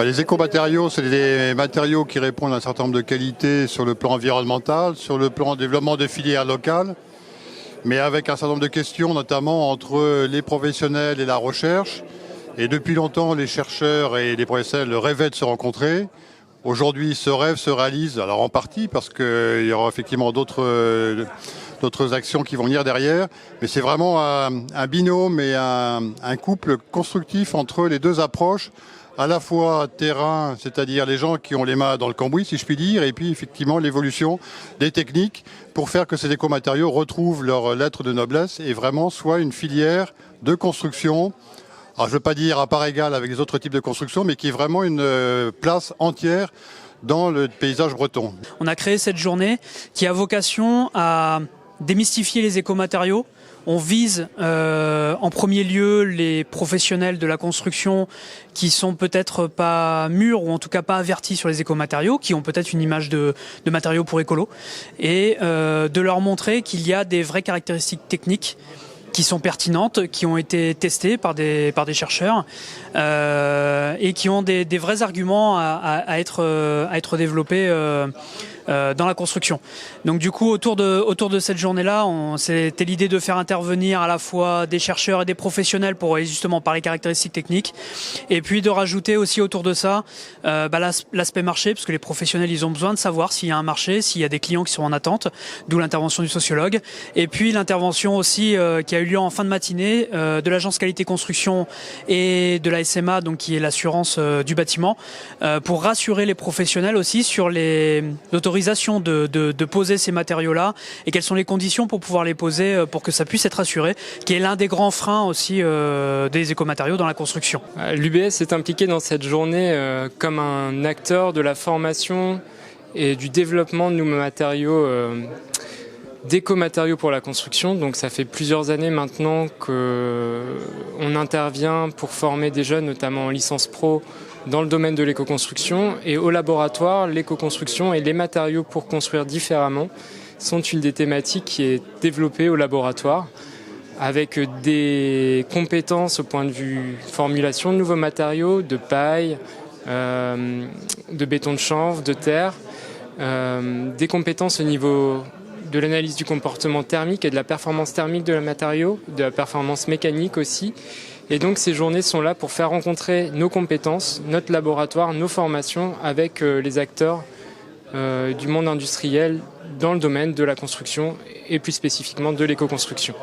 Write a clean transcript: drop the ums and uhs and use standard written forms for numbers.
Les écomatériaux, c'est des matériaux qui répondent à un certain nombre de qualités sur le plan environnemental, sur le plan développement de filières locales, mais avec un certain nombre de questions, notamment entre les professionnels et la recherche. Et depuis longtemps, les chercheurs et les professionnels rêvaient de se rencontrer. Aujourd'hui, ce rêve se réalise, alors en partie, parce qu'il y aura effectivement d'autres actions qui vont venir derrière, mais c'est vraiment un binôme et un couple constructif entre les deux approches, à la fois terrain, c'est-à-dire les gens qui ont les mains dans le cambouis, si je puis dire, et puis effectivement l'évolution des techniques pour faire que ces écomatériaux retrouvent leur lettre de noblesse et vraiment soient une filière de construction. Alors je ne veux pas dire à part égale avec les autres types de construction, mais qui est vraiment une place entière dans le paysage breton. On a créé cette journée qui a vocation à démystifier les écomatériaux. On vise en premier lieu les professionnels de la construction qui sont peut-être pas mûrs ou en tout cas pas avertis sur les écomatériaux, qui ont peut-être une image de matériaux pour écolo, et de leur montrer qu'il y a des vraies caractéristiques techniques qui sont pertinentes, qui ont été testées par des chercheurs et qui ont des vrais arguments à être développés dans la construction. Donc du coup, autour de cette journée-là, c'était l'idée de faire intervenir à la fois des chercheurs et des professionnels pour justement parler caractéristiques techniques, et puis de rajouter aussi autour de ça l'aspect marché, parce que les professionnels, ils ont besoin de savoir s'il y a un marché, s'il y a des clients qui sont en attente, d'où l'intervention du sociologue, et puis l'intervention aussi qui a eu lieu en fin de matinée de l'agence qualité construction et de la SMA, donc qui est l'assurance du bâtiment, pour rassurer les professionnels aussi sur l'autorisation de poser ces matériaux-là et quelles sont les conditions pour pouvoir les poser pour que ça puisse être assuré, qui est l'un des grands freins aussi des écomatériaux dans la construction. L'UBS est impliqué dans cette journée comme un acteur de la formation et du développement de nouveaux matériaux, d'écomatériaux pour la construction. Donc ça fait plusieurs années maintenant qu'on intervient pour former des jeunes, notamment en licence pro, dans le domaine de l'éco-construction, et au laboratoire, l'éco-construction et les matériaux pour construire différemment sont une des thématiques qui est développée au laboratoire, avec des compétences au point de vue formulation de nouveaux matériaux, de paille, de béton de chanvre, de terre, des compétences au niveau de l'analyse du comportement thermique et de la performance thermique de la matériau, de la performance mécanique aussi. Et donc ces journées sont là pour faire rencontrer nos compétences, notre laboratoire, nos formations avec les acteurs du monde industriel dans le domaine de la construction et plus spécifiquement de l'éco-construction.